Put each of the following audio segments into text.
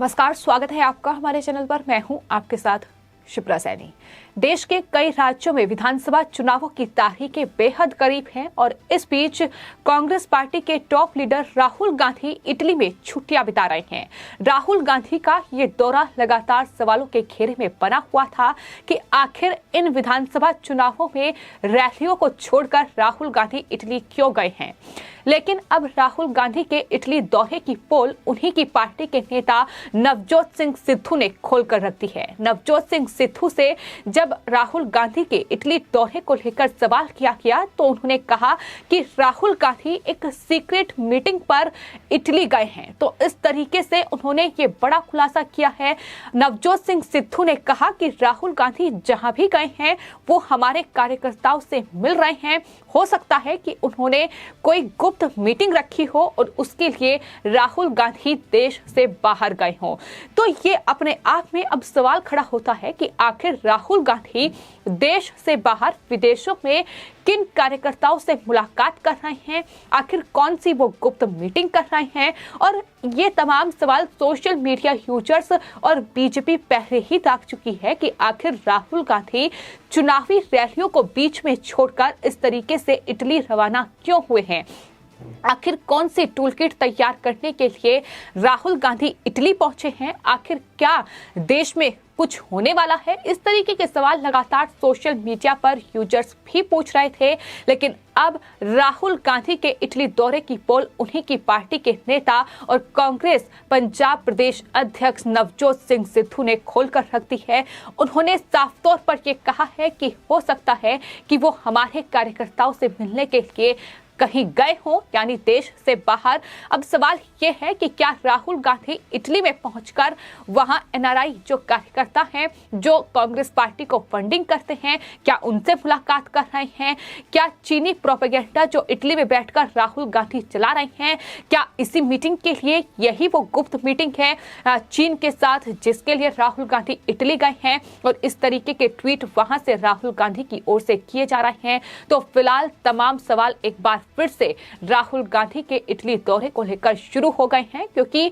नमस्कार, स्वागत है आपका हमारे चैनल पर। मैं हूं आपके साथ शिप्रा सैनी। देश के कई राज्यों में विधानसभा चुनावों की तारीखें बेहद करीब हैं और इस बीच कांग्रेस पार्टी के top leader Rahul Gandhi Italy में छुट्टियां बिता रहे हैं। राहुल गांधी का ये दौरा लगातार सवालों के घेरे में बना हुआ था कि आखिर इन विधानसभा चुनावों में रैलियों को छोड़कर राहुल गांधी इटली क्यों गए हैं। लेकिन अब राहुल गांधी के इटली दौरे की पोल उन्हीं की पार्टी के नेता नवजोत सिंह सिद्धू ने खोलकर रख दी है। नवजोत सिंह सिद्धू से जब राहुल गांधी के इटली दौरे को लेकर सवाल किया गया तो उन्होंने कहा कि राहुल गांधी एक सीक्रेट मीटिंग पर इटली गए हैं। तो इस तरीके से उन्होंने ये बड़ा खुलासा किया है। नवजोत सिंह सिद्धू ने कहा कि राहुल गांधी जहां भी गए हैं वो हमारे कार्यकर्ताओं से मिल रहे हैं। हो सकता है कि उन्होंने कोई गुप्त मीटिंग रखी हो और उसके लिए राहुल गांधी देश से बाहर गए हों। तो ये अपने आप में अब सवाल खड़ा होता है कि आखिर राहुल गांधी देश से बाहर विदेशों में किन कार्यकर्ताओं से मुलाकात कर रहे हैं, आखिर कौन सी वो गुप्त मीटिंग कर रहे हैं। और ये तमाम सवाल सोशल मीडिया यूजर्स और बीजेपी पहले ही दाग चुकी है कि आखिर राहुल गांधी चुनावी रैलियों को बीच में छोड़कर इस तरीके से इटली रवाना क्यों हुए हैं। आखिर कौन सी टूलकिट तैयार करने के लिए राहुल गांधी इटली पहुंचे हैं। आखिर क्या देश में कुछ होने वाला है। इस तरीके के सवाल लगातार सोशल मीडिया पर यूजर्स भी पूछ रहे थे। लेकिन अब राहुल गांधी के इटली दौरे की पोल उन्हीं की पार्टी के नेता और कांग्रेस पंजाब प्रदेश अध्यक्ष नवजोत सिंह सिद्धू ने खोलकर रख दी है। उन्होंने साफ तौर पर यह कहा है कि हो सकता है कि वो हमारे कार्यकर्ताओं से मिलने के लिए कहीं गए हों, यानी देश से बाहर। अब सवाल ये है कि क्या राहुल गांधी इटली में पहुंचकर वहां एनआरआई जो कार्यकर्ता हैं, जो कांग्रेस पार्टी को फंडिंग करते हैं, क्या उनसे मुलाकात कर रहे हैं। क्या चीनी प्रोपेगेंडा जो इटली में बैठकर राहुल गांधी चला रहे हैं, क्या इसी मीटिंग के लिए यही वो गुप्त मीटिंग है चीन के साथ जिसके लिए राहुल गांधी इटली गए हैं। और इस तरीके के ट्वीट वहां से राहुल गांधी की ओर से किए जा रहे हैं। तो फिलहाल तमाम सवाल एक बार फिर से राहुल गांधी के इटली दौरे को लेकर शुरू हो गए हैं, क्योंकि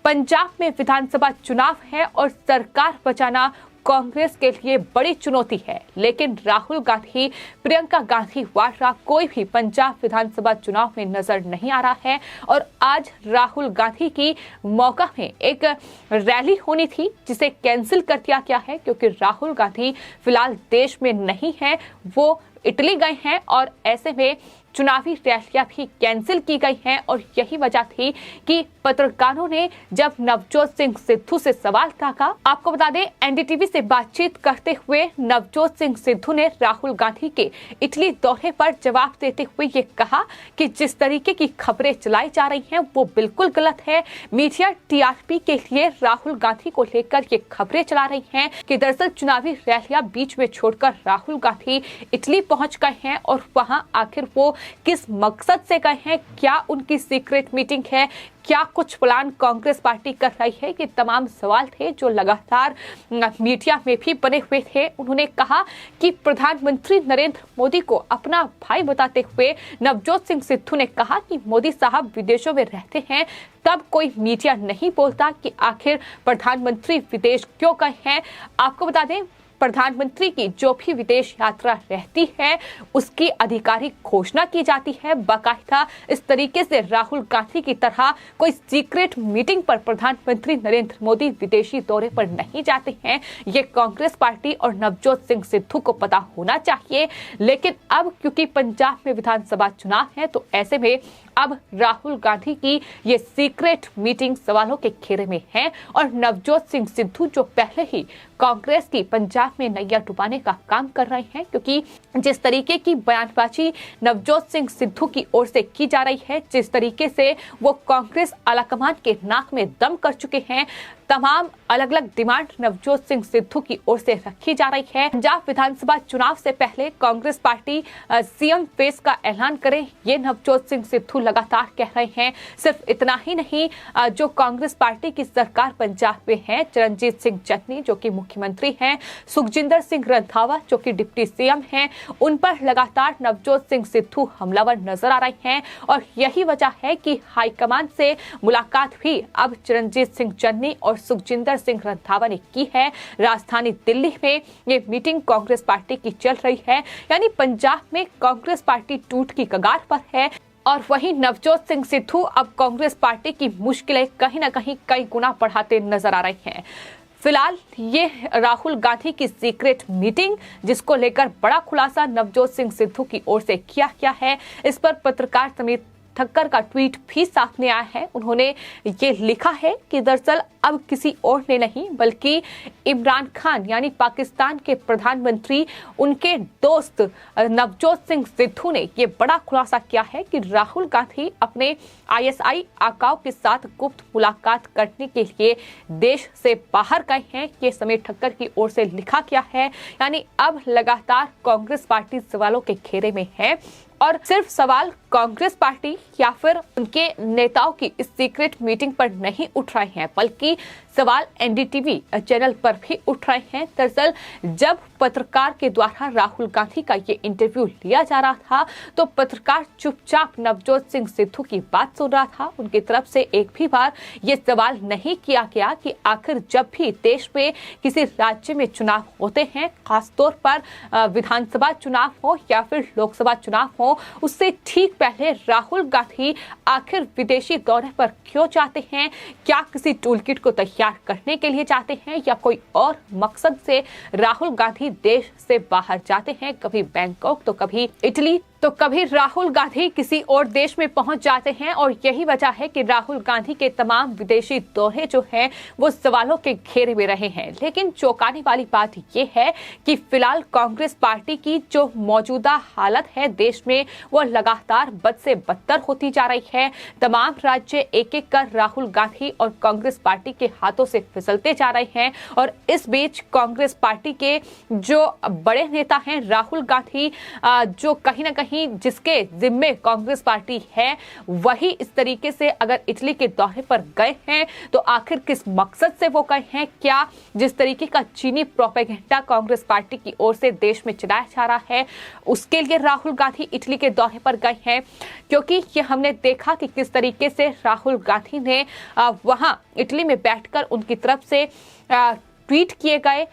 पंजाब में विधानसभा चुनाव है और सरकार बचाना कांग्रेस के लिए बड़ी चुनौती है। लेकिन राहुल गांधी, प्रियंका गांधी वाड्रा कोई भी पंजाब विधानसभा चुनाव में नजर नहीं आ रहा है। और आज राहुल गांधी की मौका में एक रैली होनी थी जिसे कैंसिल कर दिया गया है, क्योंकि राहुल गांधी फिलहाल देश में नहीं है, वो इटली गए हैं और ऐसे में चुनावी रैलियां भी कैंसिल की गई हैं। और यही वजह थी कि पत्रकारों ने जब नवजोत सिंह सिद्धू से सवाल टाका। आपको बता दें, एनडीटीवी से बातचीत करते हुए नवजोत सिंह सिद्धू ने राहुल गांधी के इटली दौरे पर जवाब देते हुए ये कहा कि जिस तरीके की खबरें चलाई जा रही हैं वो बिल्कुल गलत है। मीडिया टीआरपी के लिए राहुल गांधी को लेकर ये खबरें चला रही हैं कि दरअसल चुनावी रैलियां बीच में छोड़कर राहुल गांधी इटली पहुंच गए हैं और वहां आखिर वो किस मकसद से गए हैं, क्या उनकी सीक्रेट मीटिंग है, क्या कुछ प्लान कांग्रेस पार्टी कर रही है। ये तमाम सवाल थे जो लगातार मीडिया में भी बने हुए थे। उन्होंने कहा कि प्रधानमंत्री नरेंद्र मोदी को अपना भाई बताते हुए नवजोत सिंह सिद्धू ने कहा कि मोदी साहब विदेशों में रहते हैं, तब कोई मीडिया नहीं बोलता कि आखिर प्रधानमंत्री विदेश क्यों गए हैं। आपको बता दें, प्रधानमंत्री की जो भी विदेश यात्रा रहती है उसकी आधिकारिक घोषणा की जाती है। बाकायदा इस तरीके से राहुल गांधी की तरह कोई सीक्रेट मीटिंग पर प्रधानमंत्री नरेंद्र मोदी विदेशी दौरे पर नहीं जाते हैं। ये कांग्रेस पार्टी और नवजोत सिंह सिद्धू को पता होना चाहिए। लेकिन अब क्योंकि पंजाब में विधानसभा चुनाव है तो ऐसे में अब राहुल गांधी की ये सीक्रेट मीटिंग सवालों के घेरे में है। और नवजोत सिंह सिद्धू जो पहले ही कांग्रेस की पंजाब में नैया डुबाने का काम कर रहे हैं, क्योंकि जिस तरीके की बयानबाजी नवजोत सिंह सिद्धू की ओर से की जा रही है, जिस तरीके से वो कांग्रेस आलाकमान के नाक में दम कर चुके हैं, तमाम अलग अलग डिमांड नवजोत सिंह सिद्धू की ओर से रखी जा रही है। पंजाब विधानसभा चुनाव से पहले कांग्रेस पार्टी सीएम फेस का ऐलान करे, ये नवजोत सिंह सिद्धू लगातार कह रहे हैं। सिर्फ इतना ही नहीं, जो कांग्रेस पार्टी की सरकार पंजाब में है, चरणजीत सिंह चन्नी जो कि मुख्यमंत्री हैं, सुखजिंदर सिंह रंधावा जो कि डिप्टी सीएम हैं, उन पर लगातार नवजोत सिंह सिद्धू हमलावर नजर आ रहे हैं। और यही वजह है कि हाईकमान से मुलाकात भी अब चरणजीत सिंह चन्नी और सुखजिंदर सिंह रंधावा ने की है। राजधानी दिल्ली में ये मीटिंग कांग्रेस पार्टी की चल रही है, यानी पंजाब में कांग्रेस पार्टी टूट की कगार पर है। और वहीं नवजोत सिंह सिद्धू अब कांग्रेस पार्टी की मुश्किलें कहीं ना कहीं कई गुना बढ़ाते नजर आ रही हैं। फिलहाल ये राहुल गांधी की सीक्रेट मीटिंग, जिसको लेकर बड़ा खुलासा नवजोत सिंह सिद्धू की ओर से किया गया है, इस पर पत्रकार समीर ठक्कर का ट्वीट भी सामने आया है। उन्होंने ये लिखा है कि दरअसल अब किसी और ने नहीं बल्कि इमरान खान यानी पाकिस्तान के प्रधानमंत्री, उनके दोस्त नवजोत सिंह सिद्धू ने ये बड़ा खुलासा किया है कि राहुल गांधी अपने आईएसआई आकाओं के साथ गुप्त मुलाकात करने के लिए देश से बाहर गए हैं। ये समीर ठक्कर की ओर से लिखा गया है। यानी अब लगातार कांग्रेस पार्टी सवालों के घेरे में है और सिर्फ सवाल कांग्रेस पार्टी या फिर उनके नेताओं की इस सीक्रेट मीटिंग पर नहीं उठ रहे हैं, बल्कि सवाल एनडीटीवी चैनल पर भी उठ रहे हैं। दरअसल जब पत्रकार के द्वारा राहुल गांधी का ये इंटरव्यू लिया जा रहा था तो पत्रकार चुपचाप नवजोत सिंह सिद्धू की बात सुन रहा था। उनकी तरफ से एक भी बार ये सवाल नहीं किया गया कि आखिर जब भी देश में किसी राज्य में चुनाव होते हैं, खासतौर पर विधानसभा चुनाव हो या फिर लोकसभा चुनाव हो, उससे ठीक पहले राहुल गांधी आखिर विदेशी दौरे पर क्यों जाते हैं? क्या किसी टूलकिट को तैयार करने के लिए जाते हैं या कोई और मकसद से राहुल गांधी देश से बाहर जाते हैं? कभी बैंकॉक तो कभी इटली तो कभी राहुल गांधी किसी और देश में पहुंच जाते हैं। और यही वजह है कि राहुल गांधी के तमाम विदेशी दौरे जो हैं वो सवालों के घेरे में रहे हैं। लेकिन चौंकाने वाली बात ये है कि फिलहाल कांग्रेस पार्टी की जो मौजूदा हालत है देश में, वो लगातार बद से बदतर होती जा रही है। तमाम राज्य एक एक कर राहुल गांधी और कांग्रेस पार्टी के हाथों से फिसलते जा रहे हैं। और इस बीच कांग्रेस पार्टी के जो बड़े नेता हैं राहुल गांधी, जो कहीं ना कहीं जिसके जिम्मे कांग्रेस पार्टी है, वही इस तरीके से अगर इटली के दौरे पर गए हैं तो आखिर किस मकसद से वो गए हैं? क्या जिस तरीके का चीनी प्रोपेगेंडा कांग्रेस पार्टी की ओर से देश में चलाया जा रहा है, उसके लिए राहुल गांधी इटली के दौरे पर गए हैं? क्योंकि ये हमने देखा कि किस तरीके से राहुल गांधी ने वहां इटली में बैठकर उनकी तरफ से ट्वीट किए गए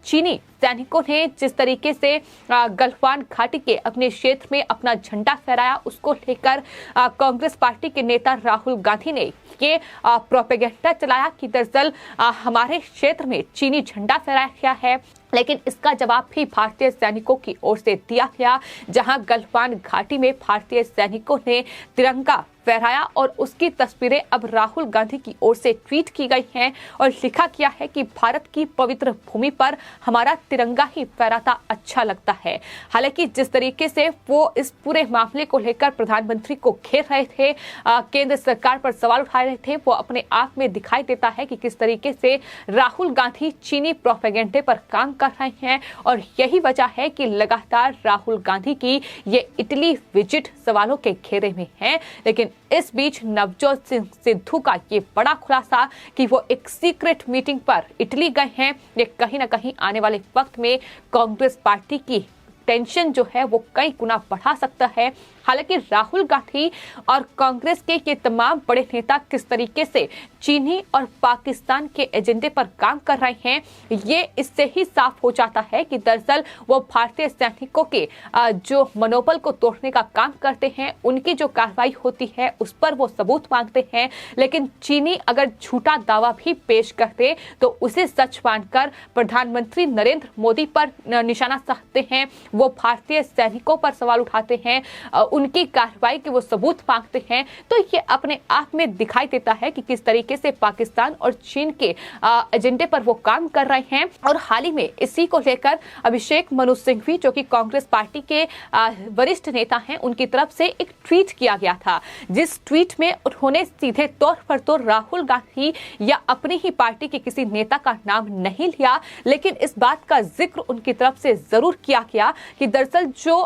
चीनी सैनिकों ने जिस तरीके से गलवान घाटी के अपने क्षेत्र में अपना झंडा फहराया, उसको लेकर कांग्रेस पार्टी के नेता राहुल गांधी ने ये प्रोपेगेंडा चलाया कि दरअसल हमारे क्षेत्र में चीनी झंडा फहराया गया है। लेकिन इसका जवाब भी भारतीय सैनिकों की ओर से दिया गया, जहां गलवान घाटी में भारतीय सैनिकों ने तिरंगा फहराया और उसकी तस्वीरें अब राहुल गांधी की ओर से ट्वीट की गई हैं और लिखा गया है कि भारत की पवित्र भूमि पर हमारा तिरंगा ही फहराता अच्छा लगता है। हालांकि जिस तरीके से वो इस पूरे मामले को लेकर प्रधानमंत्री को घेर रहे थे, केंद्र सरकार पर सवाल उठा रहे थे, वो अपने आप में दिखाई देता है कि किस तरीके से राहुल गांधी चीनी प्रोपेगेंडे पर काम कर रहे हैं। और यही वजह है कि लगातार राहुल गांधी की ये इटली विजिट सवालों के घेरे में है। लेकिन इस बीच नवजोत सिंह सिद्धू का ये बड़ा खुलासा कि वो एक सीक्रेट मीटिंग पर इटली गए हैं, ये कहीं ना कहीं आने वाले वक्त में कांग्रेस पार्टी की टेंशन जो है वो कई गुना बढ़ा सकता है। हालांकि राहुल गांधी और कांग्रेस के ये तमाम बड़े नेता किस तरीके से चीनी और पाकिस्तान के एजेंडे पर काम कर रहे हैं, ये इससे ही साफ हो जाता है कि दरअसल वो भारतीय सैनिकों के जो मनोबल को तोड़ने का काम करते हैं, उनकी जो कार्रवाई होती है उस पर वो सबूत मांगते हैं। लेकिन चीनी अगर झूठा दावा भी पेश करते तो उसे सच मानकर प्रधानमंत्री नरेंद्र मोदी पर निशाना साधते हैं, वो भारतीय सैनिकों पर सवाल उठाते हैं, उनकी कार्रवाई के वो सबूत मांगते हैं। तो ये अपने आप में दिखाई देता है कि किस तरीके से पाकिस्तान और चीन के एजेंडे पर वो काम कर रहे हैं। और हाल ही में इसी को लेकर अभिषेक मनु सिंघवी जो कि कांग्रेस पार्टी के वरिष्ठ नेता हैं, उनकी तरफ से एक ट्वीट किया गया था, जिस ट्वीट में उन्होंने सीधे तौर पर तो राहुल गांधी या अपनी ही पार्टी के किसी नेता का नाम नहीं लिया, लेकिन इस बात का जिक्र उनकी तरफ से जरूर किया गया कि दरअसल जो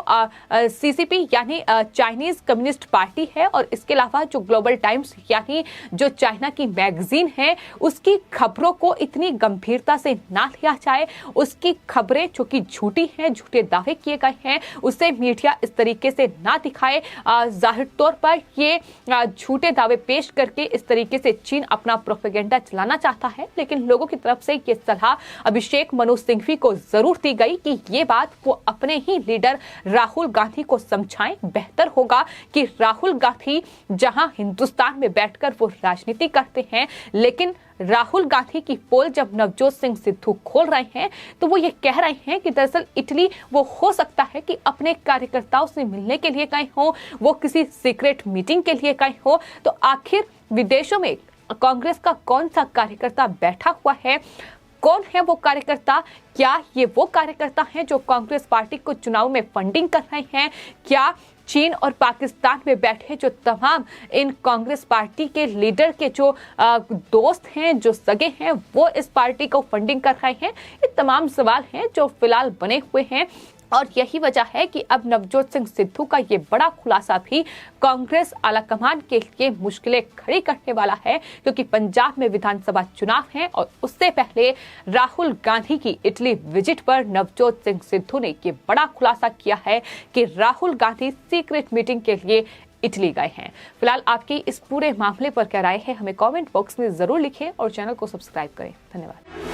CCP यानी चाइनीज कम्युनिस्ट पार्टी है और इसके अलावा जो ग्लोबल टाइम्स यानी जो चाइना की मैगजीन है उसकी खबरों को इतनी गंभीरता से ना लिया जाए, उसकी खबरें जो कि झूठी हैं, झूठे दावे किए गए हैं, उसे मीडिया इस तरीके से ना दिखाए। जाहिर तौर पर ये झूठे दावे पेश करके इस तरीके से चीन अपना प्रोपेगेंडा चलाना चाहता है, लेकिन लोगों की तरफ से ये सलाह अभिषेक मनु सिंघवी को जरूर दी गई कि ये बात वो अपने ही लीडर राहुल गांधी को समझाएं। बेहतर होगा कि राहुल गांधी जहां हिंदुस्तान में बैठकर वो राजनीति करते हैं, लेकिन राहुल गांधी की पोल जब नवजोत सिंह सिद्धू खोल रहे हैं तो वो ये कह रहे हैं कि दरअसल इटली वो हो सकता है कि अपने कार्यकर्ताओं से मिलने के लिए गए हो, वो किसी सीक्रेट मीटिंग के लिए गए हो। तो आखिर विदेशों में कांग्रेस का कौन सा कार्यकर्ता बैठा हुआ है, कौन है वो कार्यकर्ता? क्या ये वो कार्यकर्ता हैं जो कांग्रेस पार्टी को चुनाव में फंडिंग कर रहे हैं? क्या चीन और पाकिस्तान में बैठे जो तमाम इन कांग्रेस पार्टी के लीडर के जो दोस्त हैं, जो सगे हैं, वो इस पार्टी को फंडिंग कर रहे हैं? ये तमाम सवाल हैं जो फिलहाल बने हुए हैं और यही वजह है कि अब नवजोत सिंह सिद्धू का ये बड़ा खुलासा भी कांग्रेस आलाकमान के लिए मुश्किलें खड़ी करने वाला है, क्योंकि पंजाब में विधानसभा चुनाव है और उससे पहले राहुल गांधी की इटली विजिट पर नवजोत सिंह सिद्धू ने ये बड़ा खुलासा किया है कि राहुल गांधी सीक्रेट मीटिंग के लिए इटली गए हैं। फिलहाल आपकी इस पूरे मामले पर क्या राय है, हमें कमेंट बॉक्स में जरूर लिखें और चैनल को सब्सक्राइब करें। धन्यवाद।